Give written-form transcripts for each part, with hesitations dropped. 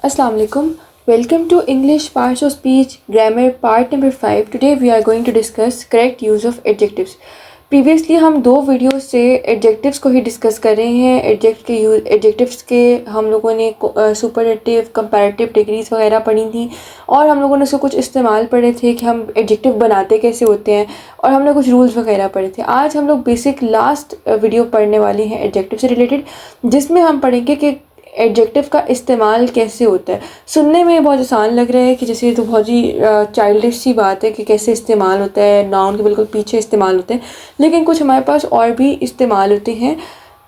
Assalamu alaikum. Welcome to English Parts of Speech Grammar Part number 5. Today we are going to discuss correct use of adjectives. Previously हम 2 videos से adjectives को ही discuss कर रहे हैं। Adjectives के हम लोगों ने सुपरलेटिव, कंपैरेटिव डिग्रीज वगैरह पढ़ी थी और हम लोगों ने उसको कुछ इस्तेमाल पढ़े थे कि हम एडजेक्टिव बनाते कैसे होते हैं और हमने कुछ रूल्स वगैरह पढ़े थे। आज हम लोग बेसिक लास्ट वीडियो पढ़ने वाले हैं एडजेक्टिव से रिलेटेड, जिसमें हम पढ़ेंगे कि एडजेक्टिव का इस्तेमाल कैसे होता है। सुनने में बहुत आसान लग रहा है कि जैसे ये तो बहुत ही चाइल्डिश सी बात है कि कैसे इस्तेमाल होता है, नाउन के बिल्कुल पीछे इस्तेमाल होते हैं, लेकिन कुछ हमारे पास और भी इस्तेमाल होते हैं।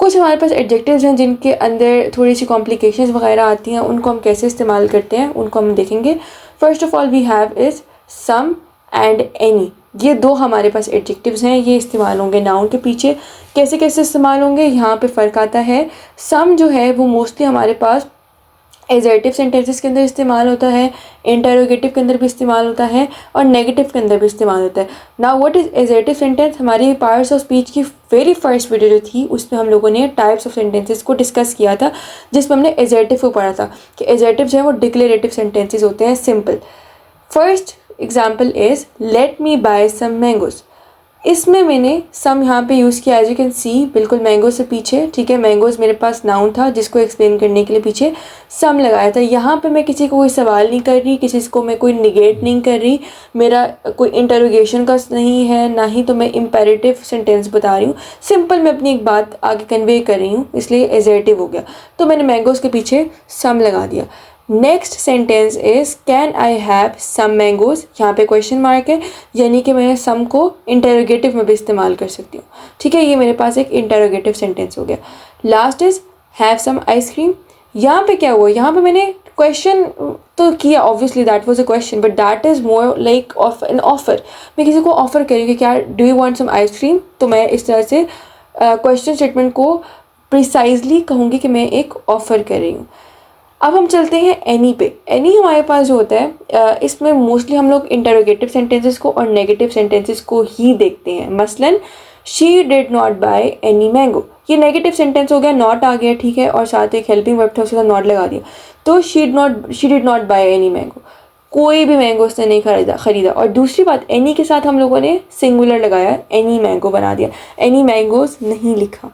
कुछ हमारे पास एडजेक्टिव्स हैं जिनके अंदर थोड़ी सी कॉम्प्लिकेशंस वगैरह आती हैं, उनको हम कैसे इस्तेमाल करते हैं उनको हम देखेंगे। First of all we have is some and any. ये 2 हमारे पास एडजेक्टिव्स हैं, ये इस्तेमाल होंगे नाउन के पीछे। कैसे कैसे इस्तेमाल होंगे, यहाँ पे फ़र्क आता है। सम जो है वो मोस्टली हमारे पास एजर्टिव सेंटेंसेस के अंदर इस्तेमाल होता है, इंटरोगेटिव के अंदर भी इस्तेमाल होता है और नेगेटिव के अंदर भी इस्तेमाल होता है। Now what is assertive sentence? हमारी पार्ट्स ऑफ स्पीच की वेरी फर्स्ट वीडियो जो थी उसमें हम लोगों ने टाइप्स ऑफ सेंटेंसेस को डिस्कस किया था, जिसमें हमने एजर्टिव को पढ़ा था कि एजर्टिव जो है वो डिक्लेरेटिव सेंटेंसेस होते हैं, simple. First example is let me buy some mangoes. इसमें मैंने सम यहाँ पे यूज़ किया, एज यू कैन सी, बिल्कुल मैंगो से पीछे, ठीक है। मैंगोज़ मेरे पास नाउन था जिसको एक्सप्लेन करने के लिए पीछे सम लगाया था। यहाँ पे मैं किसी को कोई सवाल नहीं कर रही, किसी को मैं कोई निगेट नहीं कर रही, मेरा कोई इंटरोगेशन का नहीं है, ना ही तो मैं इम्पेरेटिव सेंटेंस बता रही हूँ। सिंपल मैं अपनी एक बात आगे कन्वे कर रही हूँ, इसलिए एजर्टिव हो गया। तो मैंने मैंगोज़ के पीछे सम लगा दिया। Next sentence is can I have some mangoes. यहाँ पे क्वेश्चन मार्क है, यानी कि मैं सम को इंटरोगेटिव में भी इस्तेमाल कर सकती हूँ, ठीक है। ये मेरे पास एक इंटरोगेटिव सेंटेंस हो गया। Last is have some ice cream. यहाँ पे क्या हुआ, यहाँ पे मैंने क्वेश्चन तो किया, obviously that was a question, but that is more like of an offer. मैं किसी को ऑफ़र करी कि क्या do you want some ice cream, तो मैं इस तरह से क्वेश्चन स्टेटमेंट को प्रिसाइजली कहूँगी कि मैं एक ऑफ़र कर रही हूँ। अब हम चलते हैं एनी पे। एनी हमारे पास जो होता है इसमें मोस्टली हम लोग इंटरोगेटिव सेंटेंसेस को और नेगेटिव सेंटेंसेस को ही देखते हैं। मसलन she did not by any mango, ये नेगेटिव सेंटेंस हो गया, नॉट आ गया, ठीक है, और साथ एक हेल्पिंग वर्ब था उसके साथ नॉट लगा दिया, तो she did not by any mango, कोई भी मैंगो उसने नहीं खरीदा। और दूसरी बात, एनी के साथ हम लोगों ने सिंगुलर लगाया, एनी मैंगो बना दिया, एनी मैंगोज नहीं लिखा।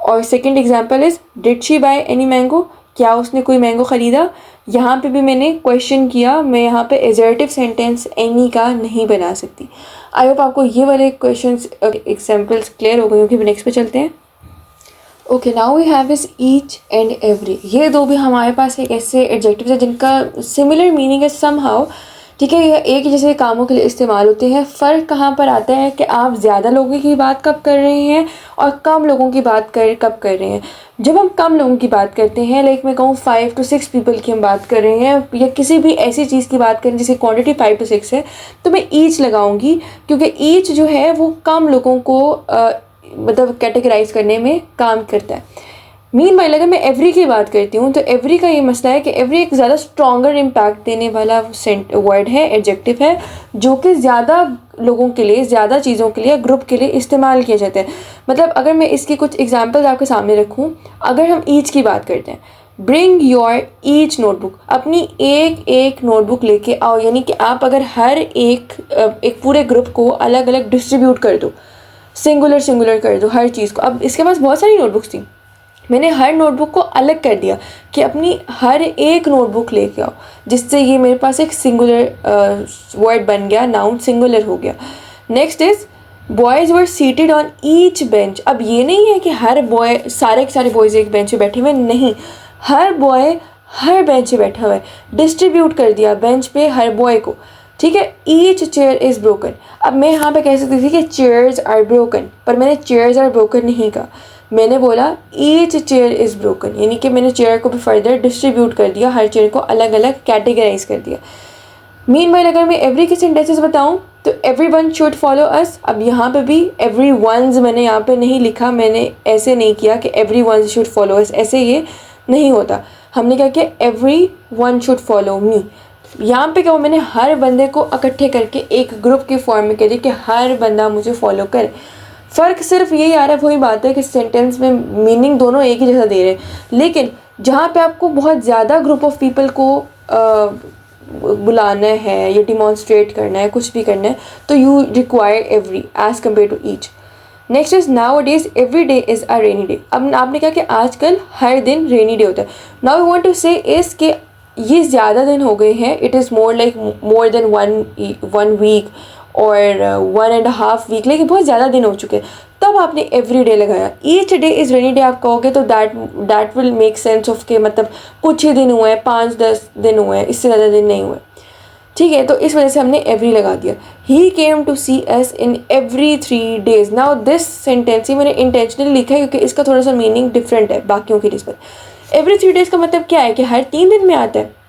और second example is did she by any mango, क्या उसने कोई मैंगो ख़रीदा। यहाँ पे भी मैंने क्वेश्चन किया, मैं यहाँ पे एजर्टिव सेंटेंस एनी का नहीं बना सकती। आई होप आपको ये वाले क्वेश्चंस एग्जांपल्स क्लियर हो गए होंगे। नेक्स्ट पे चलते हैं। Okay, now we have is each and every. ये 2 भी हमारे पास एक ऐसे एडजेक्टिव्स है जिनका सिमिलर मीनिंग है समहाउ, ठीक है। ये एक ही जैसे कामों के लिए इस्तेमाल होते हैं। फ़र्क कहाँ पर आता है कि आप ज़्यादा लोगों की बात कब कर रहे हैं और कम लोगों की बात कब कर रहे हैं। जब हम कम लोगों की बात करते हैं, लाइक मैं कहूँ 5 to 6 पीपल की हम बात कर रहे हैं, या किसी भी ऐसी चीज़ की बात करें जिसकी क्वांटिटी 5 to 6 है, तो मैं ईच लगाऊंगी, क्योंकि ईच जो है वो कम लोगों को मतलब कैटेगराइज करने में काम करता है। मीनवाइल अगर मैं एवरी की बात करती हूँ तो एवरी का ये मसला है कि एवरी एक ज़्यादा स्ट्रॉन्गर इम्पैक्ट देने वाला वर्ड है, एडजेक्टिव है, जो कि ज़्यादा लोगों के लिए, ज़्यादा चीज़ों के लिए, ग्रुप के लिए इस्तेमाल किया जाता है। मतलब अगर मैं इसकी कुछ एग्जांपल्स आपके सामने रखूँ, अगर हम ईच की बात करते हैं, ब्रिंग योर ईच नोटबुक, अपनी एक नोटबुक लेके आओ, यानी कि आप अगर हर एक पूरे ग्रुप को अलग अलग डिस्ट्रीब्यूट कर दो, सिंगुलर कर दो हर चीज़ को। अब इसके पास बहुत सारी नोटबुक्स थी, मैंने हर नोटबुक को अलग कर दिया कि अपनी हर एक नोटबुक लेके आओ, जिससे ये मेरे पास एक सिंगुलर वर्ड बन गया, नाउन सिंगुलर हो गया। Next is boys were seated on each bench. अब ये नहीं है कि हर बॉय, सारे के सारे बॉयज़ एक बेंच पे बैठे हुए, नहीं, हर बॉय हर बेंच पे बैठा हुआ है, डिस्ट्रीब्यूट कर दिया बेंच पे हर बॉय को, ठीक है। Each chair is broken. अब मैं यहाँ पे कह सकती थी कि चेयर्स आर ब्रोकन, पर मैंने चेयर्स आर ब्रोकन नहीं कहा, मैंने बोला ईच चेयर इज़ ब्रोकन, यानी कि मैंने चेयर को भी फर्दर डिस्ट्रीब्यूट कर दिया, हर चेयर को अलग अलग कैटेगराइज कर दिया। मीनवाइल अगर मैं एवरी के सेंटेंसेस बताऊं तो एवरी वन शुड फॉलो अस। अब यहाँ पे भी एवरी वंस मैंने यहाँ पे नहीं लिखा, मैंने ऐसे नहीं किया कि every ones should follow us, ऐसे ये नहीं होता। हमने कहा कि every one should follow me. यहाँ पे क्या हो, मैंने हर बंदे को इकट्ठे करके एक ग्रुप के फॉर्म में कह दिया कि हर बंदा मुझे फॉलो करे। फ़र्क सिर्फ यही आ रहा है, वही बात है कि सेंटेंस में मीनिंग दोनों एक ही जैसा दे रहे हैं, लेकिन जहाँ पे आपको बहुत ज़्यादा ग्रुप ऑफ पीपल को बुलाना है या डिमॉन्स्ट्रेट करना है, कुछ भी करना है, तो you require every as compare to each. Next is nowadays every day is a rainy day. अब आपने कहा कि आजकल हर दिन रेनी डे होता है। Now we want to say is के ये ज़्यादा दिन हो गए हैं, it is more like more than one week और 1.5 वीक, लेकिन बहुत ज़्यादा दिन हो चुके हैं, तब आपने एवरी डे लगाया। Each day is rainy day आप कहोगे तो that will make sense of के मतलब कुछ ही दिन हुए हैं, 5-10 दिन हुए हैं, इससे ज़्यादा दिन नहीं हुए, ठीक है। तो इस वजह से हमने एवरी लगा दिया। He came to see us in every 3 days। Now this sentence ही मैंने इंटेंशनली लिखा है क्योंकि इसका थोड़ा सा मीनिंग डिफरेंट है बाकियों की निस्बत। एवरी 3 days का मतलब क्या है कि हर 3 दिन में आता है।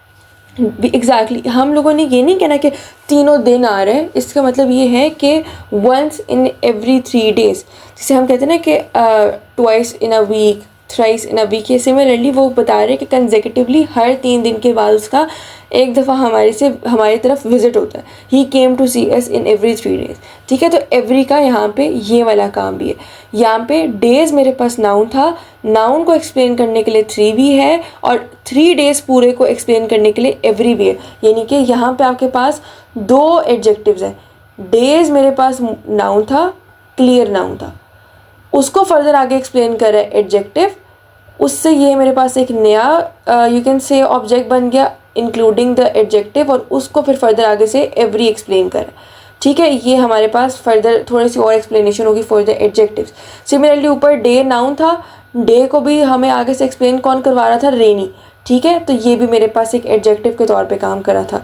एग्जैक्टली हम लोगों ने ये नहीं कहना कि तीनों दिन आ रहे हैं, इसका मतलब ये है कि वंस इन एवरी 3 days, जिसे हम कहते हैं ना कि twice in a week, thrice in a week, ये सिमिलरली वो बता रहे हैं कि कंसेक्यूटिवली हर 3 दिन के बाद उसका एक दफ़ा हमारी तरफ विजिट होता है। He came to see us in every 3 days, ठीक है। तो एवरी का यहाँ पे ये वाला काम भी है। यहाँ पे डेज मेरे पास नाउन था, नाउन को एक्सप्लेन करने के लिए 3 भी है और 3 days पूरे को एक्सप्लेन करने के लिए एवरी भी है, यानी कि यहाँ पे आपके पास 2 एडजेक्टिव्स हैं। डेज मेरे पास नाउन था, क्लियर नाउन था, उसको फर्दर आगे एक्सप्लेन कर रहा है एडजेक्टिव, उससे ये मेरे पास एक नया यू कैन से ऑब्जेक्ट बन गया इंक्लूडिंग द एडजेक्टिव, और उसको फिर फर्दर आगे से एवरी एक्सप्लेन कर, ठीक है। ये हमारे पास फर्दर थोड़ी सी और एक्सप्लेनेशन होगी फॉर द एडजेक्टिव्स। सिमिलरली ऊपर डे नाउन था, डे को भी हमें आगे से एक्सप्लेन कौन करवा रहा था, रेनी, ठीक है। तो ये भी मेरे पास एक एडजेक्टिव के तौर पे काम कर रहा था,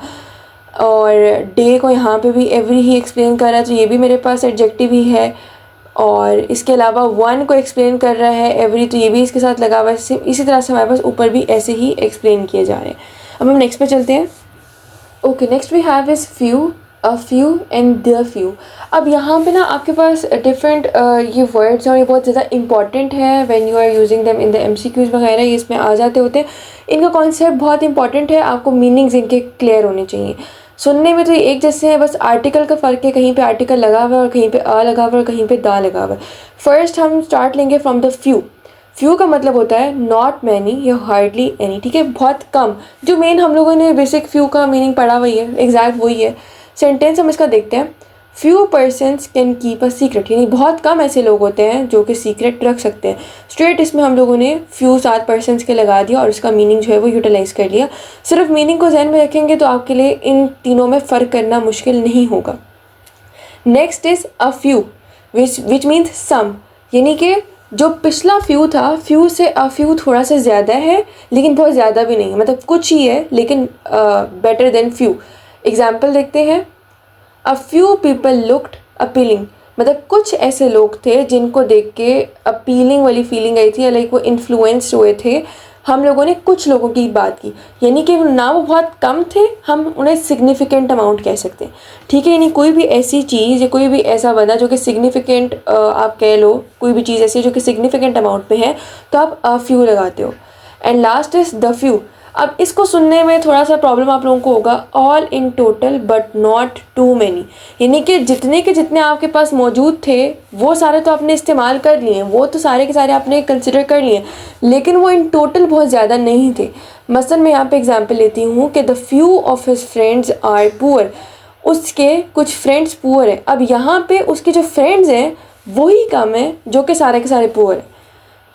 और डे को यहाँ पे भी एवरी ही एक्सप्लेन कर रहा है, तो ये भी मेरे पास एडजेक्टिव ही है। और इसके अलावा वन को एक्सप्लेन कर रहा है एवरी, तो ये भी इसके साथ लगा हुआ है। इसी तरह से हमारे पास ऊपर भी ऐसे ही एक्सप्लेन किए जा रहे हैं। अब हम नेक्स्ट पे चलते हैं। Okay, next we have is few, a few and the few. अब यहाँ पे ना आपके पास डिफरेंट ये वर्ड्स हैं और ये बहुत ज़्यादा इंपॉर्टेंट है when you are using them in the MCQs वगैरह, ये इसमें आ जाते होते हैं। इनका कॉन्सेप्ट बहुत इंपॉर्टेंट है, आपको मीनिंग्स इनके क्लियर होने चाहिए। सुनने में तो ये एक जैसे हैं, बस आर्टिकल का फ़र्क है, कहीं पे आर्टिकल लगा हुआ है और कहीं पे आ लगा हुआ है और कहीं पे दा लगा हुआ है। फर्स्ट हम स्टार्ट लेंगे फ्रॉम द फ्यू। फ्यू का मतलब होता है नॉट मैनी या हार्डली एनी, ठीक है, बहुत कम। जो मेन हम लोगों ने बेसिक फ्यू का मीनिंग पढ़ा वही है, एग्जैक्ट वही है। सेंटेंस हम इसका देखते हैं। Few persons can keep a secret, यानी बहुत कम ऐसे लोग होते हैं जो कि सीक्रेट रख सकते हैं। स्ट्रेट इसमें हम लोगों ने फ्यू 7 पर्सनस के लगा दिया और उसका मीनिंग जो है वो यूटिलाइज़ कर लिया। सिर्फ मीनिंग को ध्यान में रखेंगे तो आपके लिए इन तीनों में फ़र्क करना मुश्किल नहीं होगा। Next is a few which means some, यानी कि जो पिछला फ्यू था, फ्यू से अ फ्यू थोड़ा सा ज़्यादा है लेकिन बहुत ज़्यादा भी नहीं है, मतलब कुछ ही है लेकिन बेटर देन फ्यू। एग्जाम्पल देखते हैं। A few people looked appealing, मतलब कुछ ऐसे लोग थे जिनको देख के अपीलिंग वाली फीलिंग आई थी, लाइक वो इन्फ्लुएंस्ड हुए थे। हम लोगों ने कुछ लोगों की बात की, यानी कि ना वो बहुत कम थे, हम उन्हें सिग्निफिकेंट अमाउंट कह सकते हैं, ठीक है। यानी कोई भी ऐसी चीज़ या कोई भी ऐसा बंदा जो कि सिग्निफिकेंट आप कह लो, कोई भी चीज़ ऐसी है जो कि सिग्निफिकेंट अमाउंट में है, तो आप अ फ्यू लगाते हो। And last is the few. अब इसको सुनने में थोड़ा सा प्रॉब्लम आप लोगों को होगा। All in total but not too many, यानी कि जितने के जितने आपके पास मौजूद थे वो सारे तो आपने इस्तेमाल कर लिए, वो तो सारे के सारे आपने कंसिडर कर लिए, लेकिन वो इन टोटल बहुत ज़्यादा नहीं थे। मसलन मैं यहाँ पे एग्जांपल लेती हूँ कि the few of his friends are poor, उसके कुछ फ्रेंड्स पुअर हैं। अब यहाँ पे उसके जो फ्रेंड्स हैं वही कम है जो कि सारे के सारे पुअर हैं,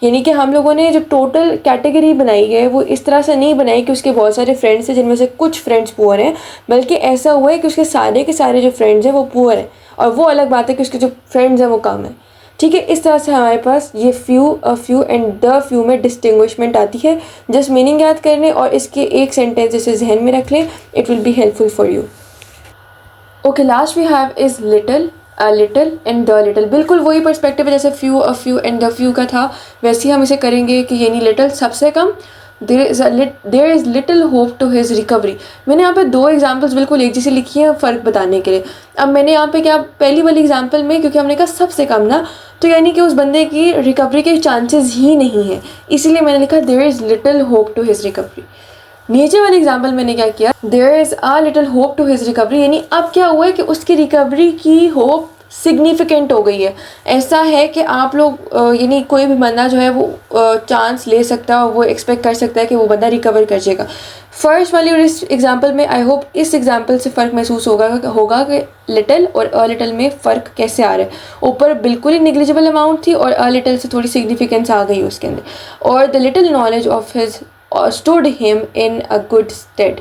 यानी कि हम लोगों ने जो टोटल कैटेगरी बनाई है वो इस तरह से नहीं बनाई कि उसके बहुत सारे फ्रेंड्स हैं जिनमें से कुछ फ्रेंड्स पुअर हैं, बल्कि ऐसा हुआ है कि उसके सारे के सारे जो फ्रेंड्स हैं वो पुअर हैं, और वो अलग बात है कि उसके जो फ्रेंड्स हैं वो कम हैं, ठीक है। इस तरह से हमारे पास ये few, a few and the few में डिस्टिंग्विशमेंट आती है। जस्ट मीनिंग याद करने और इसके एक सेंटेंस इसे जहन में रख लें, it will be helpful for you. Okay, last we have is little, a little and the little. बिल्कुल वही पर्सपेक्टिव है जैसे few, a few and the few का था, वैसे ही हम इसे करेंगे कि यानी लिटिल सबसे कम, there is little hope to his recovery. मैंने यहाँ पे 2 एग्जाम्पल्स बिल्कुल एक जैसी लिखी हैं फ़र्क बताने के लिए। अब मैंने यहाँ पे क्या, पहली वाली एग्जाम्पल में क्योंकि हमने कहा सबसे कम ना, तो यानी कि उस बंदे की रिकवरी के चांसेस ही नहीं है, इसीलिए मैंने लिखा there is little hope to his recovery. नीचे वाले एग्जाम्पल मैंने क्या किया, there is a little hope to his recovery, यानी अब क्या हुआ है कि उसकी रिकवरी की होप सिग्निफिकेंट हो गई है। ऐसा है कि आप लोग यानी कोई भी बंदा जो है वो चांस ले सकता है, वो एक्सपेक्ट कर सकता है कि वो बंदा रिकवर कर जाएगा। फर्स्ट वाली और इस एग्जांपल में आई होप इस एग्जांपल से फ़र्क महसूस होगा कि लिटिल और अ लिटिल में फ़र्क कैसे आ रहा है। ऊपर बिल्कुल ही निग्लिजिबल अमाउंट थी और अ लिटिल से थोड़ी सिग्निफिकेंस आ गई उसके अंदर। और the little knowledge of his stood him in a good stead,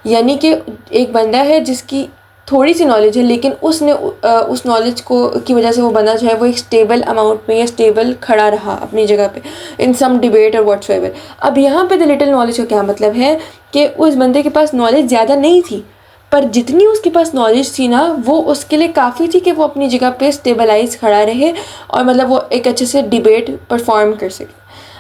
यानी कि एक बंदा है जिसकी थोड़ी सी नॉलेज है लेकिन उसने उस नॉलेज को की वजह से वो बंदा जो है वो एक स्टेबल अमाउंट में या स्टेबल खड़ा रहा अपनी जगह पे इन सम डिबेट और व्हाट्सएवर। अब यहाँ पे द लिटिल नॉलेज का क्या मतलब है कि उस बंदे के पास नॉलेज ज़्यादा नहीं थी, पर जितनी उसके पास नॉलेज थी ना वो उसके लिए काफ़ी थी कि वो अपनी जगह पे स्टेबलाइज खड़ा रहे और मतलब वो एक अच्छे से डिबेट परफॉर्म कर सके।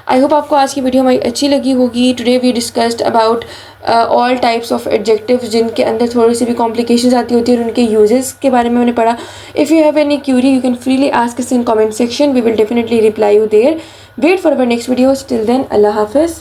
आई होप आपको आज की वीडियो हमारी अच्छी लगी होगी। Today we discussed about all types of adjectives जिनके अंदर थोड़ी सी भी कॉम्प्लिकेशंस आती होती है और उनके यूजेस के बारे में मैंने पढ़ा। If you have any query you can freely ask us in comment section, we will definitely reply you there. Wait for our next videos, till then अल्लाह हाफिज़।